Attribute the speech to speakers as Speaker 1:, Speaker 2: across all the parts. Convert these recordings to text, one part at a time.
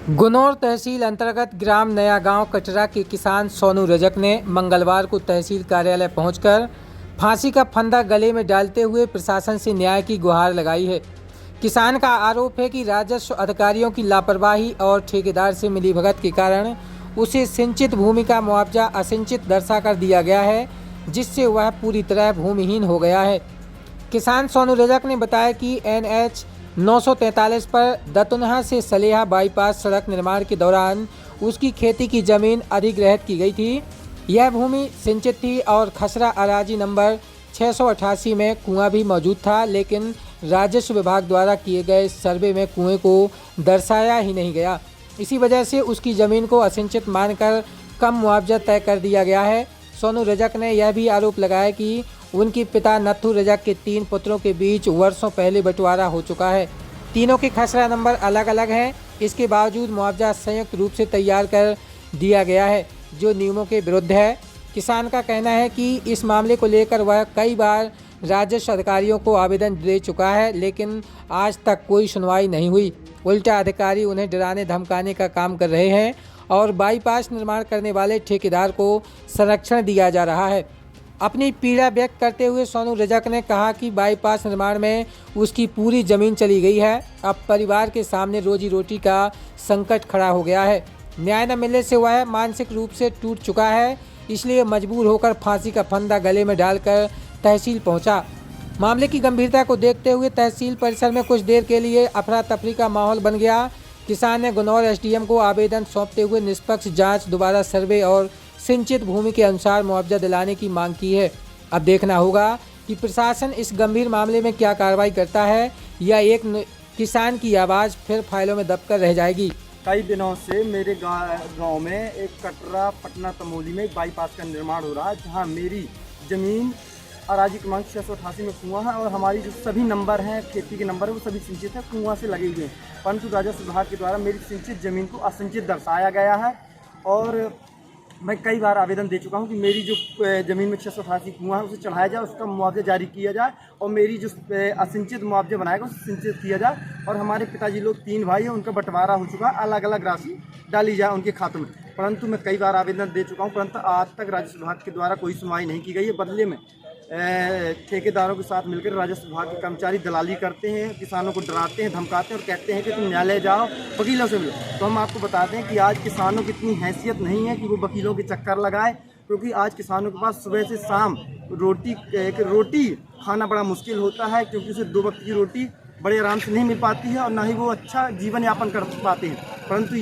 Speaker 1: गुनौर तहसील अंतर्गत ग्राम नया गांव कटरा के किसान सोनू रजक ने मंगलवार को तहसील कार्यालय पहुंचकर फांसी का फंदा गले में डालते हुए प्रशासन से न्याय की गुहार लगाई है। किसान का आरोप है कि राजस्व अधिकारियों की लापरवाही और ठेकेदार से मिलीभगत के कारण उसे सिंचित भूमि का मुआवजा असिंचित दर्शाकर दिया गया है, जिससे वह पूरी तरह भूमिहीन हो गया है। किसान सोनू रजक ने बताया कि NH 943 पर दतुनहा से सलेहा बाईपास सड़क निर्माण के दौरान उसकी खेती की जमीन अधिग्रहित की गई थी। यह भूमि सिंचित थी और खसरा अराजी नंबर 688 में कुआं भी मौजूद था, लेकिन राजस्व विभाग द्वारा किए गए सर्वे में कुएं को दर्शाया ही नहीं गया। इसी वजह से उसकी ज़मीन को असिंचित मानकर कम मुआवजा तय कर दिया गया है। सोनू रजक ने यह भी आरोप लगाया कि उनके पिता नथु रजक के 3 पुत्रों के बीच वर्षों पहले बंटवारा हो चुका है। तीनों के खसरा नंबर अलग अलग हैं। इसके बावजूद मुआवजा संयुक्त रूप से तैयार कर दिया गया है, जो नियमों के विरुद्ध है। किसान का कहना है कि इस मामले को लेकर वह कई बार राजस्व अधिकारियों को आवेदन दे चुका है, लेकिन आज तक कोई सुनवाई नहीं हुई। उल्टा अधिकारी उन्हें डराने धमकाने का काम कर रहे हैं और बाईपास निर्माण करने वाले ठेकेदार को संरक्षण दिया जा रहा है। अपनी पीड़ा व्यक्त करते हुए सोनू रजक ने कहा कि बाईपास निर्माण में उसकी पूरी ज़मीन चली गई है। अब परिवार के सामने रोजी रोटी का संकट खड़ा हो गया है। न्याय न मिलने से वह मानसिक रूप से टूट चुका है, इसलिए मजबूर होकर फांसी का फंदा गले में डालकर तहसील पहुंचा। मामले की गंभीरता को देखते हुए तहसील परिसर में कुछ देर के लिए अफरा तफरी का माहौल बन गया। किसान ने गुनौर SDM को आवेदन सौंपते हुए निष्पक्ष जाँच, दोबारा सर्वे और सिंचित भूमि के अनुसार मुआवजा दिलाने की मांग की है। अब देखना होगा कि प्रशासन इस गंभीर मामले में क्या कार्रवाई करता है या एक किसान की आवाज़ फिर फाइलों में दबकर रह जाएगी।
Speaker 2: कई दिनों से मेरे गांव में एक कटरा पटना तमोली में बाईपास का निर्माण हो रहा है, जहां मेरी ज़मीन अराजी क्रमांक 688 में कुआं है और हमारी जो सभी नंबर हैं, खेती के नंबर है, वो सभी सिंचित है, कुआं से लगे हुए हैं। परंतु राजस्व विभाग के द्वारा मेरी सिंचित ज़मीन को असिंचित दर्शाया गया है और मैं कई बार आवेदन दे चुका हूं कि मेरी जो ज़मीन में 688 कुआं है उसे चढ़ाया जाए, उसका मुआवजा जारी किया जाए और मेरी जो असिंचित मुआवजा बनाएगा उसे सिंचित किया जाए। और हमारे पिताजी लोग 3 भाई हैं, उनका बंटवारा हो चुका है, अलग अलग राशि डाली जाए उनके खातों में। परंतु मैं कई बार आवेदन दे चुका हूँ, परंतु आज तक राजस्व विभाग के द्वारा कोई सुनवाई नहीं की गई है। बदले में ठेकेदारों के साथ मिलकर राजस्व विभाग के कर्मचारी दलाली करते हैं, किसानों को डराते हैं, धमकाते हैं और कहते हैं कि तुम न्यायालय जाओ, वकीलों से मिलो। तो हम आपको बताते हैं कि आज किसानों की इतनी हैसियत नहीं है कि वो वकीलों के चक्कर लगाए, क्योंकि आज किसानों के पास सुबह से शाम रोटी खाना बड़ा मुश्किल होता है, क्योंकि उसे 2 वक्त की रोटी बड़े आराम से नहीं मिल पाती है और ना ही वो अच्छा जीवन यापन कर पाते हैं। परंतु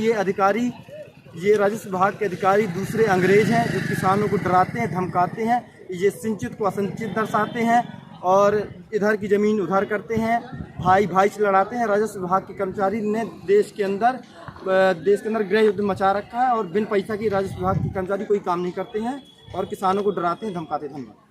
Speaker 2: ये राजस्व विभाग के अधिकारी दूसरे अंग्रेज हैं, जो किसानों को डराते हैं, धमकाते हैं, ये सिंचित को असिंचित दर्शाते हैं और इधर की ज़मीन उधर करते हैं, भाई से लड़ाते हैं। राजस्व विभाग के कर्मचारी ने देश के अंदर गृह युद्ध मचा रखा है और बिन पैसा की राजस्व विभाग के कर्मचारी कोई काम नहीं करते हैं और किसानों को डराते हैं, धमकाते हैं। धन्यवाद।